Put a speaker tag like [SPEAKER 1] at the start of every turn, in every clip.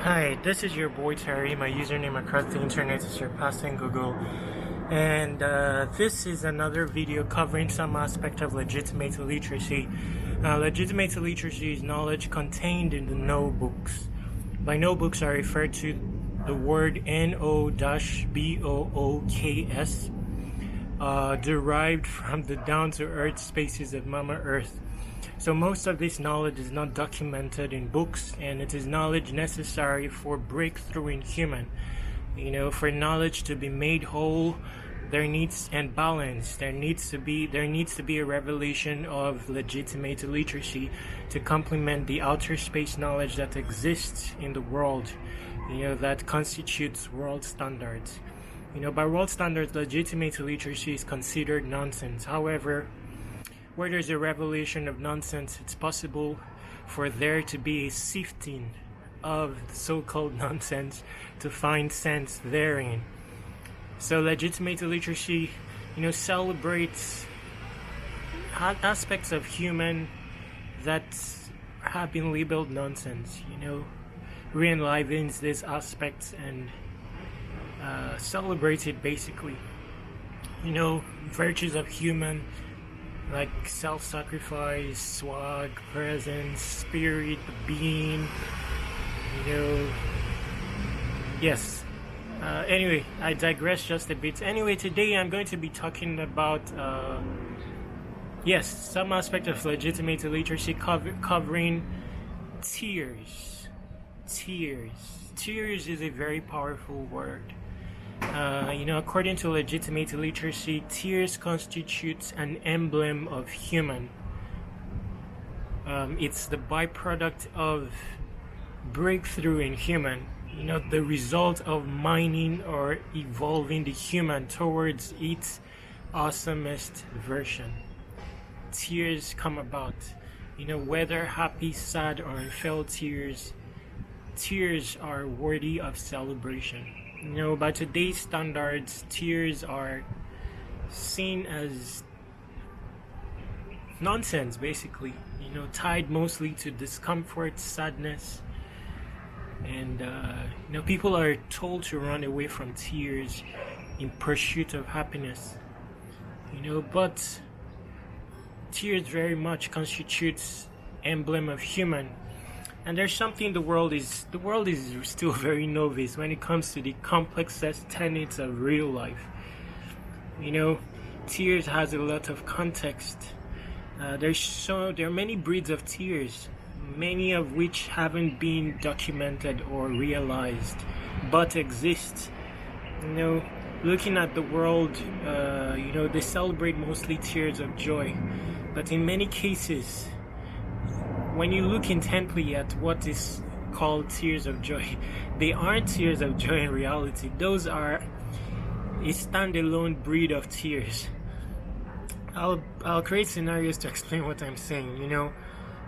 [SPEAKER 1] Hi, this is your boy Terry. My username across the internet is Surpassinggoogle. And this is another video covering some aspect of legitimate illiteracy. Legitimate illiteracy is knowledge contained in the no books. By no books, I refer to the word no-books, derived from the down-to-earth spaces of Mama Earth. So most of this knowledge is not documented in books, and it is knowledge necessary for breakthrough in human. For knowledge to be made whole, there needs to be a revelation of legitimate illiteracy to complement the outer space knowledge that exists in the world, that constitutes world standards. By world standards, legitimate illiteracy is considered nonsense. However, where there's a revelation of nonsense, it's possible for there to be a sifting of so-called nonsense to find sense therein. So legitimate illiteracy, celebrates aspects of human that have been labeled nonsense, re-enlivens these aspects and celebrates it basically. Virtues of human, like self-sacrifice, swag, presence, spirit, being, yes. Anyway, I digress just a bit. Anyway, today I'm going to be talking about, some aspect of legitimate illiteracy covering tears. Tears is a very powerful word. According to legitimate illiteracy, tears constitutes an emblem of human. It's the byproduct of breakthrough in human, the result of mining or evolving the human towards its awesomest version. Tears come about, whether happy, sad, or unfelt tears are worthy of celebration. By today's standards, tears are seen as nonsense, basically, tied mostly to discomfort, sadness, and, people are told to run away from tears in pursuit of happiness, but tears very much constitutes emblem of human. And there's something the world is still very novice when it comes to the complexest tenets of real life. Tears has a lot of context. There are many breeds of tears, many of which haven't been documented or realized, but exist. Looking at the world, they celebrate mostly tears of joy, but in many cases, when you look intently at what is called tears of joy, they aren't tears of joy in reality. Those are a standalone breed of tears. I'll create scenarios to explain what I'm saying,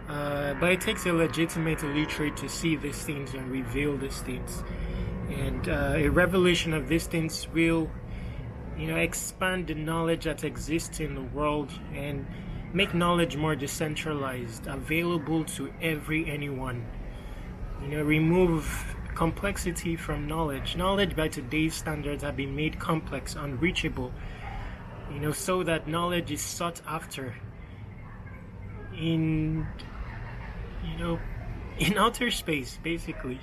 [SPEAKER 1] but it takes a legitimate illiterate to see these things and reveal these things. And a revelation of these things will, expand the knowledge that exists in the world and make knowledge more decentralized, available to anyone. Remove complexity from knowledge. Knowledge by today's standards have been made complex, unreachable, so that knowledge is sought after in outer space, basically.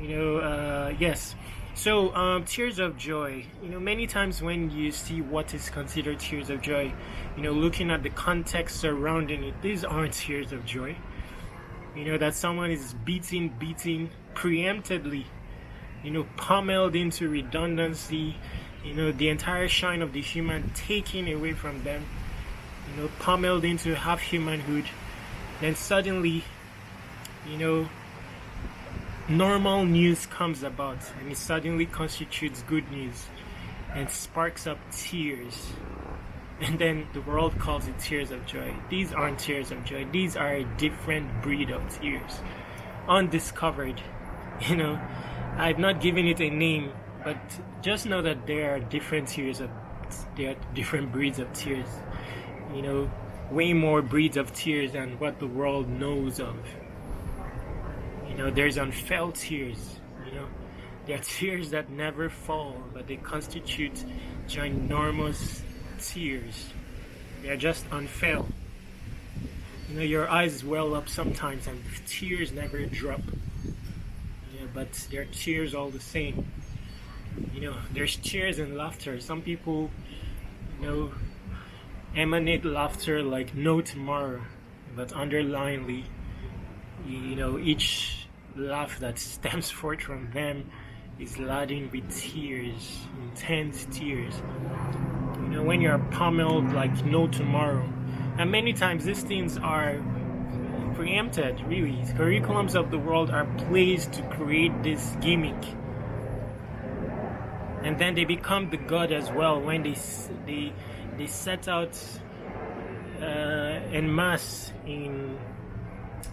[SPEAKER 1] Yes. So, tears of joy. Many times when you see what is considered tears of joy, looking at the context surrounding it, these aren't tears of joy. That someone is beating preemptively, pummeled into redundancy, the entire shine of the human taken away from them, pummeled into half humanhood. Then suddenly, normal news comes about and it suddenly constitutes good news and sparks up tears, and then the world calls it tears of joy. These aren't tears of joy. These are a different breed of tears, undiscovered. I've not given it a name, but just know that there are different breeds of tears, way more breeds of tears than what the world knows of. There's unfelt tears. There are tears that never fall, but they constitute ginormous tears. They are just unfelt. Your eyes well up sometimes and tears never drop. But they're tears all the same. There's tears and laughter. Some people, emanate laughter like no tomorrow, but underlyingly, each laugh that stems forth from them is laden with tears, intense tears. When you're pummeled like no tomorrow. And many times these things are preempted, really. Curriculums of the world are placed to create this gimmick. And then they become the god as well when they set out en masse in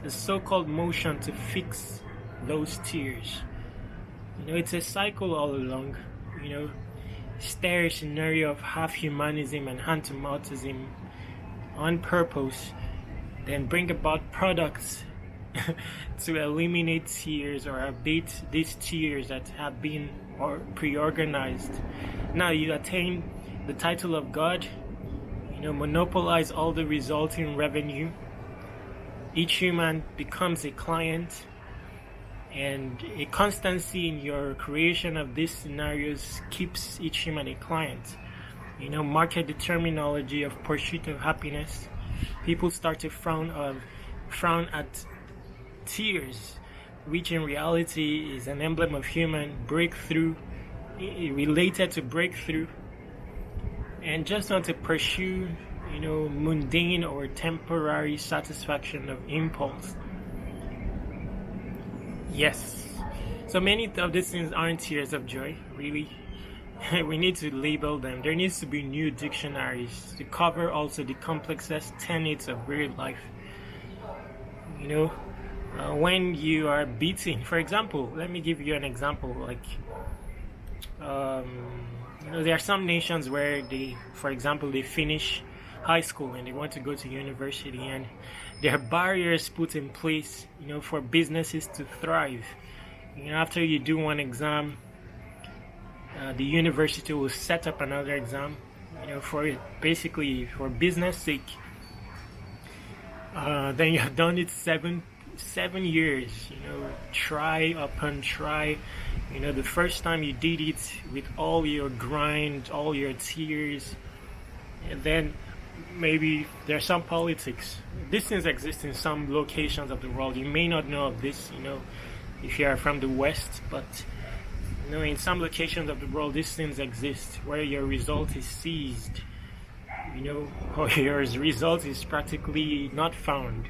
[SPEAKER 1] the so-called motion to fix those tears. It's a cycle all along. Stare scenario of half humanism and hand-to-mouthism on purpose, then bring about products to eliminate tears or abate these tears that have been pre-organized. Now you attain the title of God, monopolize all the resulting revenue. Each human becomes a client, and a constancy in your creation of these scenarios keeps each human a client. Market the terminology of pursuit of happiness. People start to frown at tears, which in reality is an emblem of human breakthrough, related to breakthrough, and just want to pursue, mundane or temporary satisfaction of impulse. Yes. So many of these things aren't tears of joy, really. We need to label them. There needs to be new dictionaries to cover also the complexest tenets of real life. When you are beaten, for example, let me give you an example. Like, there are some nations where for example, they finish high school and they want to go to university, and there are barriers put in place, for businesses to thrive. After you do one exam, the university will set up another exam, for business sake. Then you have done it seven years, try upon try. The first time you did it with all your grind, all your tears, and then maybe there's some politics. These things exist in some locations of the world. You may not know of this, if you are from the West, but in some locations of the world, these things exist where your result is seized, or your result is practically not found.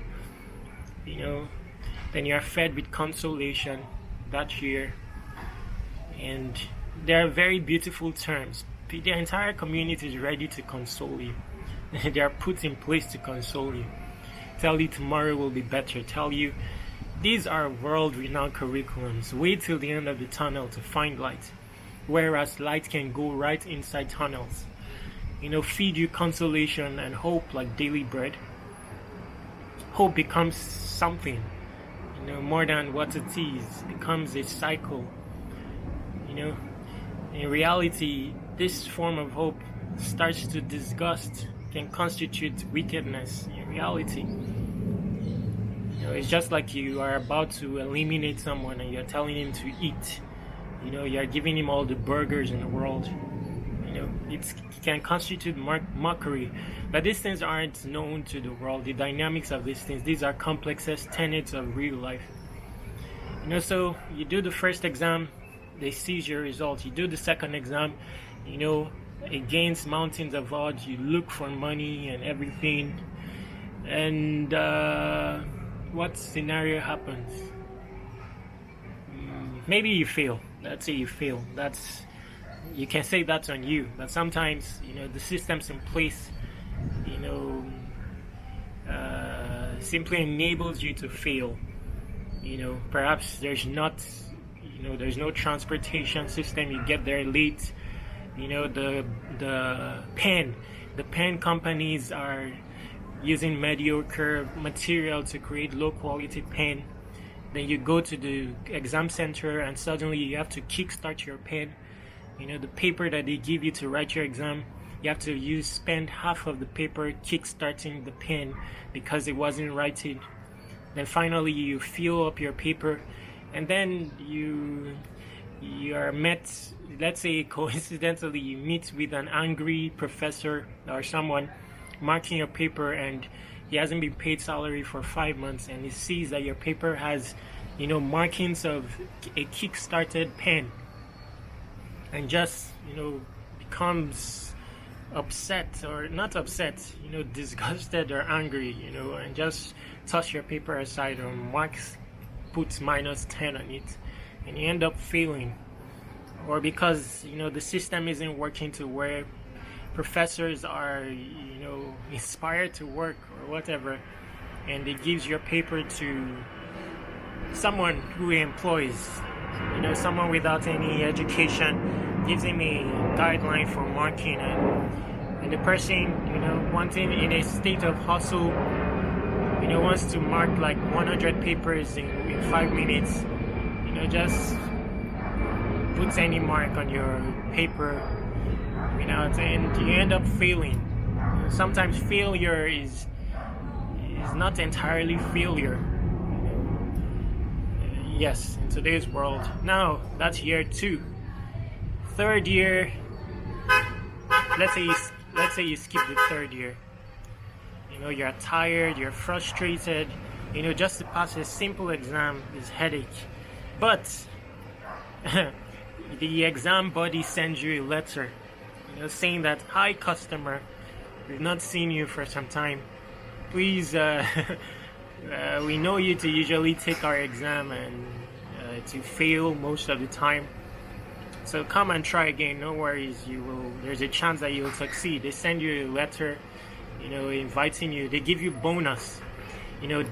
[SPEAKER 1] Then you are fed with consolation that year, and there are very beautiful terms. The entire community is ready to console you. They are put in place to console you, tell you tomorrow will be better, tell you these are world-renowned curriculums. Wait till the end of the tunnel to find light, whereas light can go right inside tunnels. Feed you consolation and hope like daily bread. Hope becomes something, more than what it is. It becomes a cycle. In reality, this form of hope starts to disgust, can constitute wickedness in reality. It's just like you are about to eliminate someone and you're telling him to eat. You're giving him all the burgers in the world. It can constitute mockery. But these things aren't known to the world. The dynamics of these things, these are complexest tenets of real life. So you do the first exam, they seize your results. You do the second exam, against mountains of odds, you look for money and everything. And what scenario happens? Maybe you fail. Let's say you fail. You can say that's on you. But sometimes, the systems in place, simply enables you to fail. Perhaps there's no transportation system. You get there late. The pen companies are using mediocre material to create low quality pen. Then you go to the exam center and suddenly you have to kickstart your pen. The paper that they give you to write your exam, you have to spend half of the paper kickstarting the pen because it wasn't writing. Then finally you fill up your paper, and then you are met, let's say coincidentally you meet with an angry professor or someone marking your paper, and he hasn't been paid salary for 5 months, and he sees that your paper has markings of a kick-started pen, and just becomes upset, or not upset, disgusted or angry, and just toss your paper aside, or puts -10 on it, and you end up failing. Or because the system isn't working to where professors are inspired to work or whatever, and it gives your paper to someone who employs someone without any education, gives him a guideline for marking it, and the person wanting in a state of hustle wants to mark like 100 papers in 5 minutes, just puts any mark on your paper, and you end up failing. Sometimes failure is not entirely failure. Yes, in today's world. Now, that's year 2. Third year, let's say you skip the third year. You're tired, you're frustrated, just to pass a simple exam is headache. But the exam body sends you a letter, saying that, "Hi customer, we've not seen you for some time. Please, we know you to usually take our exam and to fail most of the time. So come and try again. No worries, there's a chance that you'll succeed." They send you a letter, inviting you. They give you bonus,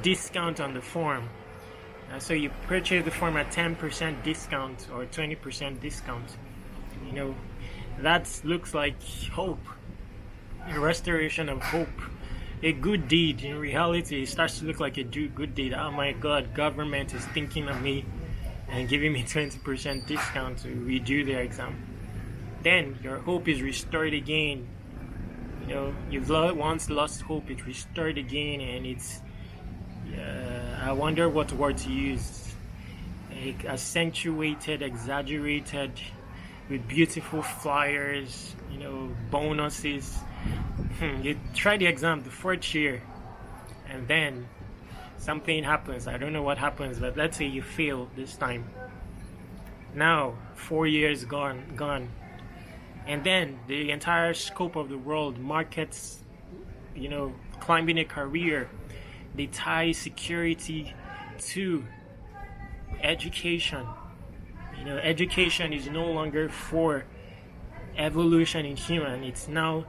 [SPEAKER 1] discount on the form. So you purchase the form at 10% discount or 20% discount. That looks like hope, a restoration of hope, a good deed. In reality, it starts to look like a good deed. Oh my God, government is thinking of me and giving me 20% discount to redo their exam. Then your hope is restored again. You've once lost hope, it's restored again, and it's I wonder what word to use. Accentuated, exaggerated, with beautiful flyers, bonuses. You try the exam the 4th year, and then something happens. I don't know what happens, but let's say you fail this time. Now 4 years gone, and then the entire scope of the world markets, climbing a career. They tie security to education. Education is no longer for evolution in human. It's now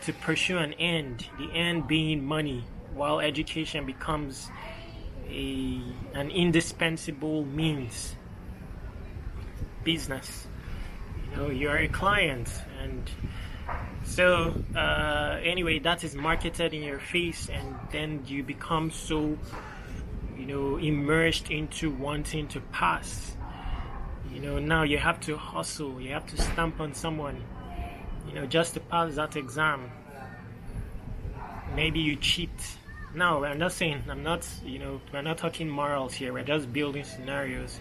[SPEAKER 1] to pursue an end, the end being money, while education becomes an indispensable means. Business. You're a client, and so anyway, that is marketed in your face, and then you become so immersed into wanting to pass. Now you have to hustle, you have to stamp on someone, just to pass that exam. Maybe you cheat. No, I'm not saying, we're not talking morals here, we're just building scenarios.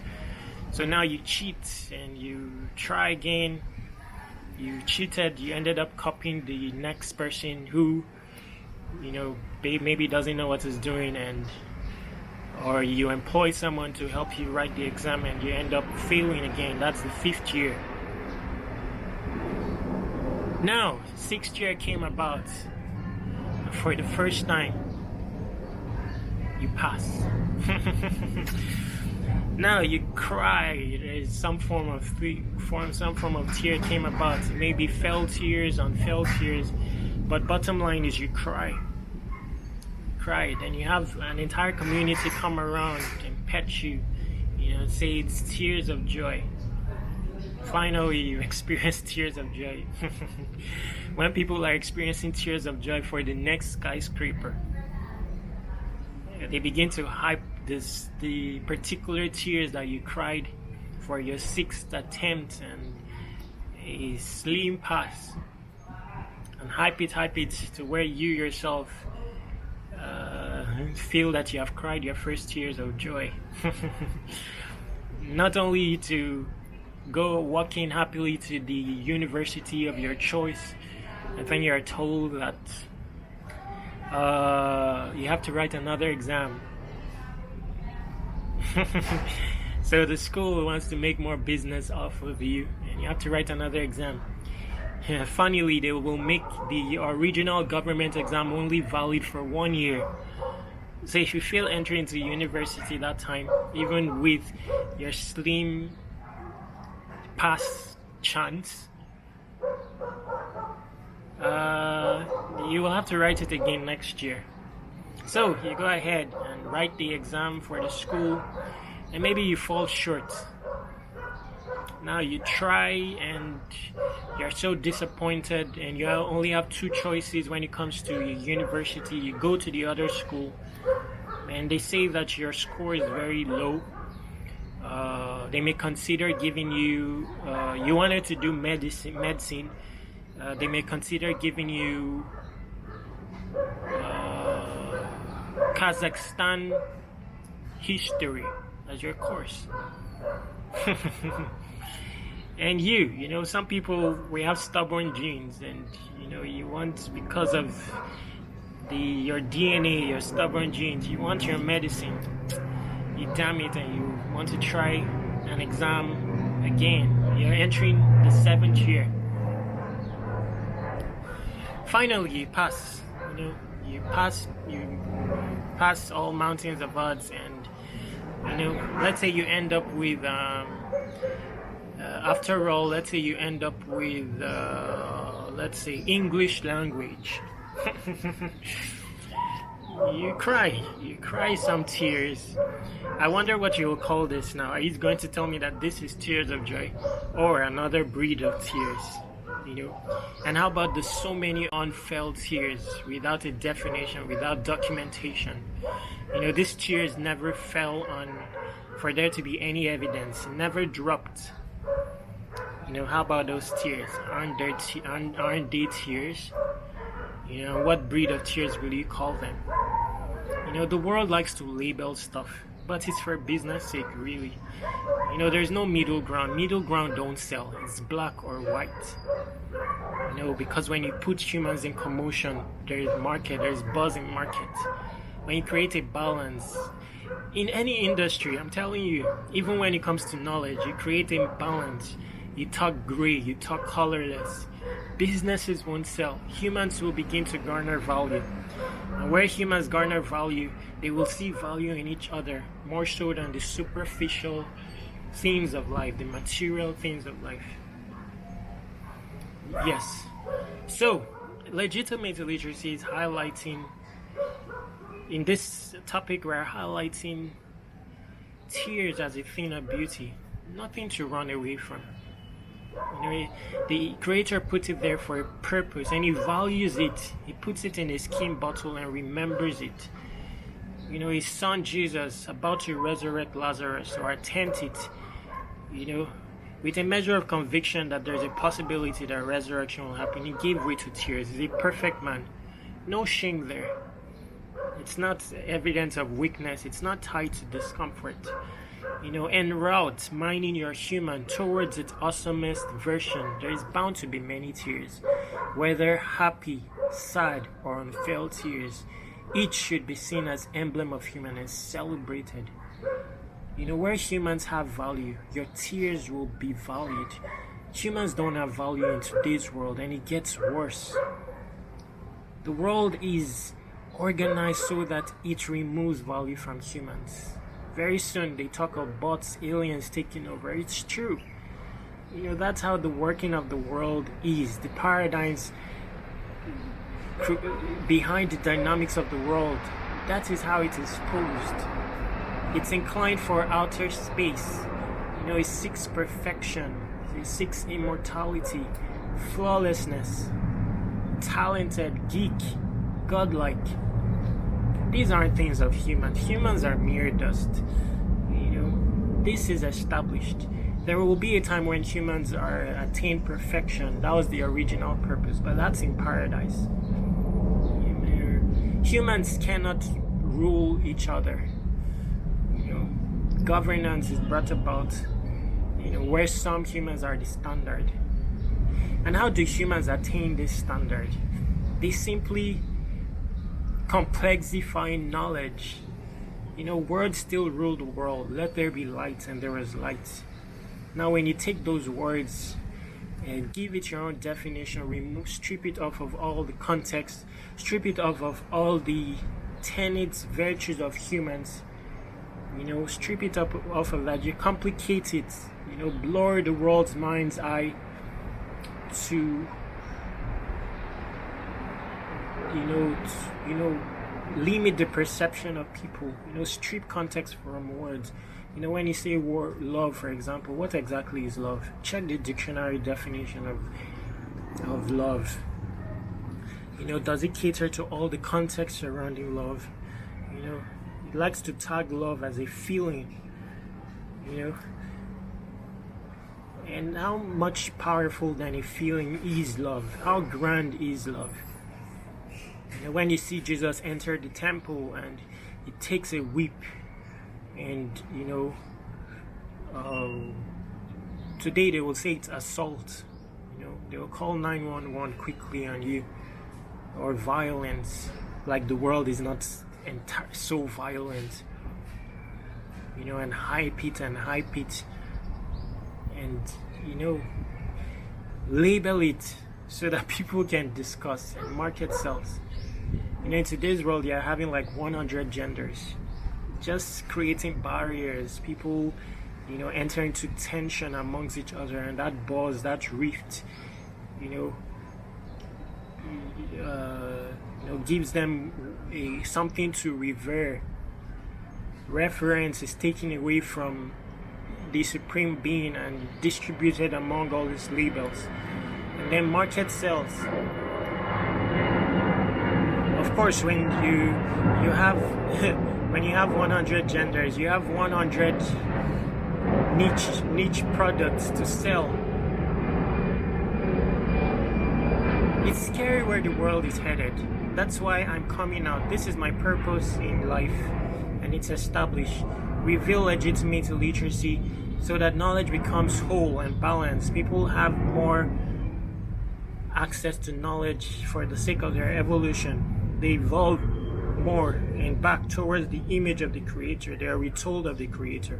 [SPEAKER 1] So now you cheat and you try again. You cheated, you ended up copying the next person who, maybe doesn't know what he's doing, or you employ someone to help you write the exam and you end up failing again. That's the 5th year. Now, 6th year came about. For the first time, you pass. Now you cry. There's some form of tear came about. Maybe fell tears, unfelt tears, but bottom line is you cry. And you have an entire community come around and pet you, say it's tears of joy. Finally, you experience tears of joy. When people are experiencing tears of joy for the next skyscraper, they begin to hype the particular tears that you cried for your sixth attempt and a slim pass, and hype it to where you yourself feel that you have cried your first tears of joy. Not only to go walking happily to the university of your choice, and then you're told that you have to write another exam. So the school wants to make more business off of you, and you have to write another exam. Funnily, they will make the original government exam only valid for 1 year. So if you fail entry into university that time, even with your slim pass chance, you will have to write it again next year. So you go ahead and write the exam for the school, and maybe you fall short. Now you try and you're so disappointed, and you only have two choices when it comes to your university. You go to the other school, and they say that your score is very low. They may consider giving you, you wanted to do medicine. They may consider giving you Kazakhstan history as your course. And you know, some people, we have stubborn genes, and you know, you want, because of your DNA, your stubborn genes, you want your medicine. You damn it, and you want to try an exam again. You're entering the 7th year. Finally, you pass. You know, you pass all mountains of odds, and you know, let's say you end up with after all, let's say you end up with let's say English language. You cry some tears. I wonder what you will call this now. Are you going to tell me that this is tears of joy, or another breed of tears? You know, and how about the so many unfelt tears without a definition, without documentation? You know, these tears never fell on for there to be any evidence, never dropped. You know, how about those tears? Aren't they tears? You know, what breed of tears will you call them? You know, the world likes to label stuff, but it's for business sake, really. You know, there's no middle ground. Middle ground don't sell. It's black or white. You know, because when you put humans in commotion, there's market, there's buzz in market. When you create a balance, in any industry, I'm telling you, even when it comes to knowledge, you create a balance. You talk gray, you talk colorless. Businesses won't sell. Humans will begin to garner value. And where humans garner value, they will see value in each other more so than the superficial things of life, the material things of life. Yes. So, legitimate literacy is highlighting, in this topic, we're highlighting tears as a thing of beauty, nothing to run away from. You know, the creator puts it there for a purpose, and he values it. He puts it in a skin bottle and remembers it. You know, his son Jesus, about to resurrect Lazarus or attempt it, you know, with a measure of conviction that there's a possibility that resurrection will happen, he gave way to tears. He's a perfect man. No shame there. It's not evidence of weakness. It's not tied to discomfort. You know, en route, mining your human towards its awesomest version, there is bound to be many tears. Whether happy, sad, or unfelt tears, each should be seen as emblem of human and celebrated. You know, where humans have value, your tears will be valued. Humans don't have value in today's world, and it gets worse. The world is organized so that it removes value from humans. Very soon they talk of bots, aliens taking over. It's true. You know, that's how the working of the world is. The paradigms behind the dynamics of the world, that is how it is posed. It's inclined for outer space. You know, it seeks perfection. It seeks immortality, flawlessness, talented, geek, godlike. These aren't things of humans. Humans are mere dust. This is established. There will be a time when humans are attain perfection. That was the original purpose, but that's in paradise. Humans cannot rule each other. Governance is brought about, where some humans are the standard. And how do humans attain this standard? They simply complexify knowledge. Words still rule the world. Let there be light, and there was light. Now, when you take those words and give it your own definition, strip it off of all the context, strip it off of all the tenets, virtues of humans, strip it off of that, you complicate it, blur the world's mind's eye to, limit the perception of people, strip context from words. When you say love, for example, what exactly is love? Check the dictionary definition of love. Does it cater to all the context surrounding love? It likes to tag love as a feeling, and how much powerful than a feeling is love? How grand is love? When you see Jesus enter the temple and he takes a whip, and today they will say it's assault. They will call 911 quickly on you, or violence, like the world is not so violent, and hype it, and label it so that people can discuss and market sells. In today's world, you're having like 100 genders, just creating barriers, people enter into tension amongst each other, and that buzz, that rift, gives them something to revere. Reference is taken away from the supreme being and distributed among all these labels, and then market sells. Of course, when you have when you have 100 genders, you have 100 niche products to sell. It's scary where the world is headed. That's why I'm coming out. This is my purpose in life, and it's established. Reveal legitimate illiteracy so that knowledge becomes whole and balanced. People have more access to knowledge for the sake of their evolution. They evolve more and back towards the image of the Creator. They are retold of the Creator.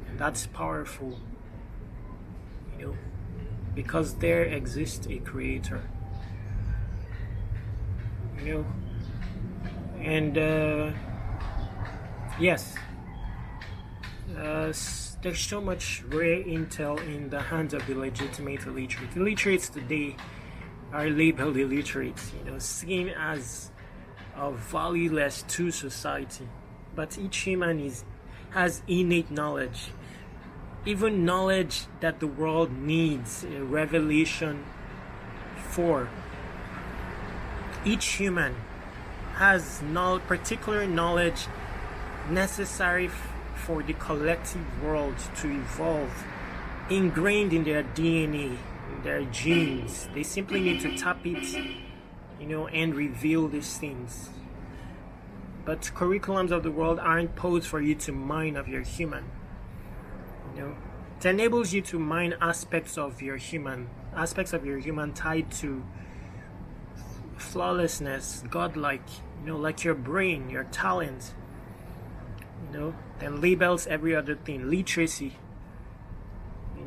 [SPEAKER 1] And that's powerful, because there exists a Creator. And yes, there's so much rare intel in the hands of the legitimate illiterate. Illiterates today are labeled illiterates, seen as valueless to society. But each human has innate knowledge, even knowledge that the world needs a revelation for. Each human has particular knowledge necessary for the collective world to evolve, ingrained in their DNA, in their genes. They simply need to tap it, and reveal these things. But curriculums of the world aren't posed for you to mine of your human. It enables you to mine aspects of your human tied to flawlessness, godlike, like your brain, your talent, then labels every other thing. Literacy.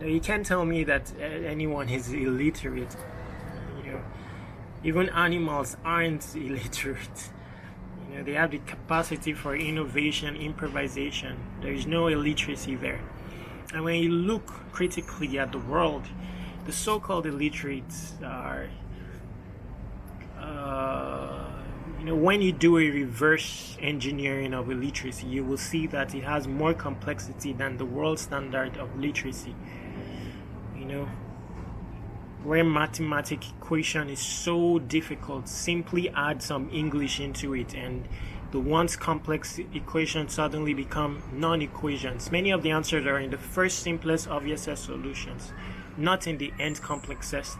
[SPEAKER 1] You can't tell me that anyone is illiterate. Even animals aren't illiterate. They have the capacity for innovation, improvisation. There is no illiteracy there. And when you look critically at the world, the so-called illiterates are, when you do a reverse engineering of illiteracy, you will see that it has more complexity than the world standard of literacy. Where mathematical equation is so difficult, simply add some English into it and the once complex equations suddenly become non-equations. Many of the answers are in the first simplest, obviousest solutions, not in the nth complexest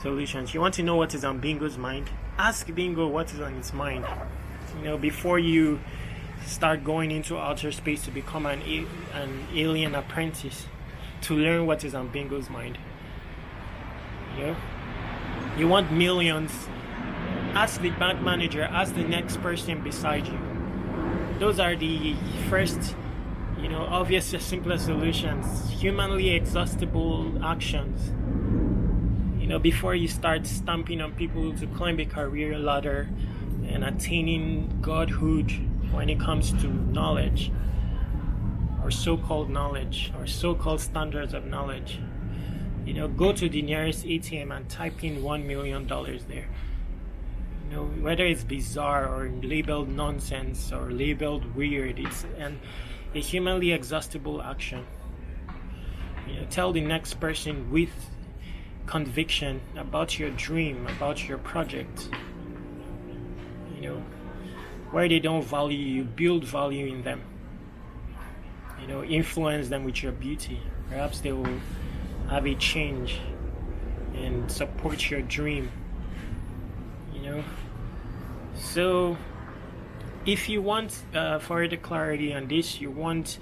[SPEAKER 1] solutions. You want to know what is on Bingo's mind? Ask Bingo what is on his mind. Before you start going into outer space to become an alien apprentice, to learn what is on Bingo's mind. You want millions? Ask the bank manager, ask the next person beside you. Those are the first, obvious, simplest solutions, humanly exhaustible actions. Before you start stamping on people to climb a career ladder and attaining godhood when it comes to knowledge, or so-called knowledge, or so-called standards of knowledge. Go to the nearest ATM and type in $1 million there. Whether it's bizarre or labeled nonsense or labeled weird, it's a humanly exhaustible action. Tell the next person with conviction about your dream, about your project. Where they don't value you, build value in them. Influence them with your beauty. Perhaps they will have a change and support your dream. So if you want further clarity on this, you want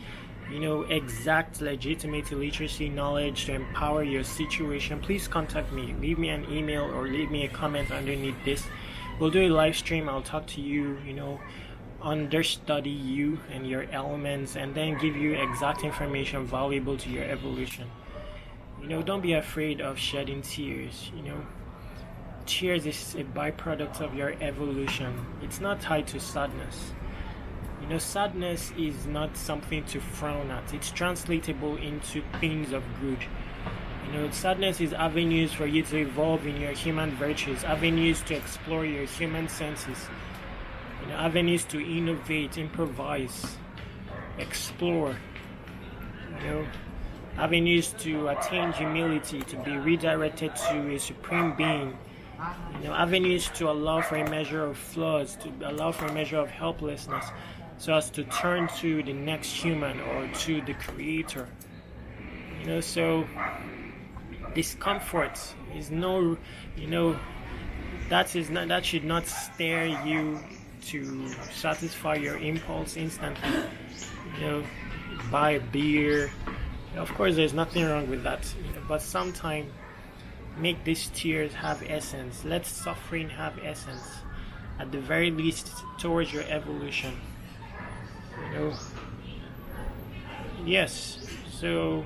[SPEAKER 1] exact legitimate literacy knowledge to empower your situation, please contact me. Leave me an email or leave me a comment underneath this. We'll do a live stream. I'll talk to you, understudy you and your elements, and then give you exact information valuable to your evolution. Don't be afraid of shedding tears. Tears is a byproduct of your evolution. It's not tied to sadness. Sadness is not something to frown at. It's translatable into things of good. Sadness is avenues for you to evolve in your human virtues, avenues to explore your human senses, avenues to innovate, improvise, explore, avenues to attain humility, to be redirected to a supreme being, avenues to allow for a measure of flaws, to allow for a measure of helplessness, so as to turn to the next human or to the creator. So discomfort is that should not stare you to satisfy your impulse instantly. Buy a beer. Of course, there's nothing wrong with that. But sometimes make these tears have essence. Let suffering have essence. At the very least, towards your evolution. Yes. So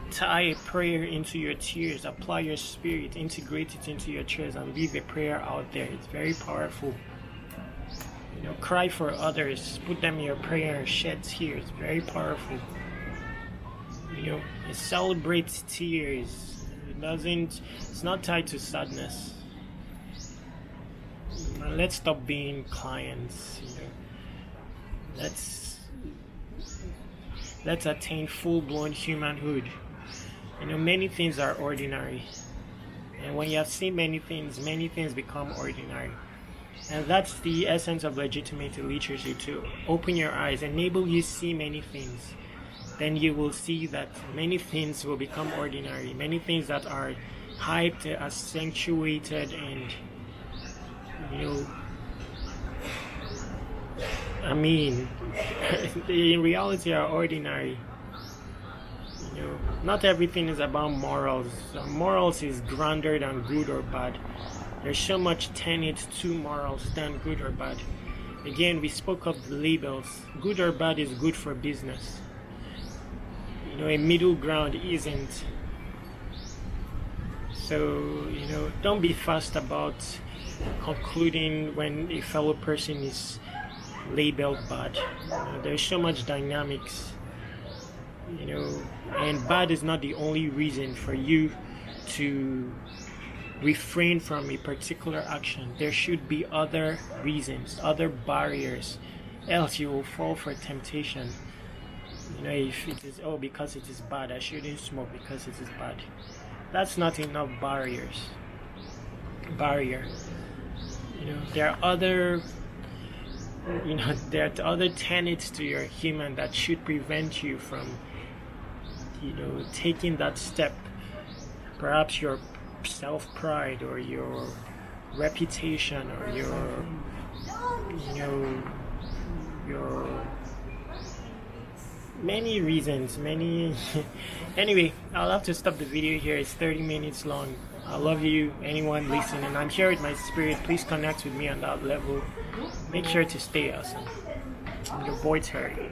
[SPEAKER 1] tie a prayer into your tears, apply your spirit, integrate it into your tears, and leave a prayer out there. It's very powerful. Cry for others, put them in your prayer and shed tears. Very powerful. Celebrate tears. It's not tied to sadness. Let's stop being clients. Let's attain full-blown humanhood. Many things are ordinary. And when you have seen many things become ordinary. And that's the essence of legitimate literacy, to open your eyes, enable you see many things. Then you will see that many things will become ordinary. Many things that are hyped, accentuated, and in reality are ordinary. Not everything is about morals. Morals is grander than good or bad. There's so much tenet to morals than good or bad. Again, we spoke of the labels. Good or bad is good for business. A middle ground isn't. So, don't be fast about concluding when a fellow person is labeled bad. There's so much dynamics, and bad is not the only reason for you to refrain from a particular action. There should be other reasons, other barriers, else you will fall for temptation. If it is, because it is bad, I shouldn't smoke because it is bad. That's not enough barrier. There are other there are other tenets to your human that should prevent you from taking that step. Perhaps your self-pride or your reputation or your many reasons, anyway, I'll have to stop the video here. It's 30 minutes long. I love you, anyone listening. I'm here with my spirit. Please connect with me on that level. Make sure to stay awesome. Your boy Terry.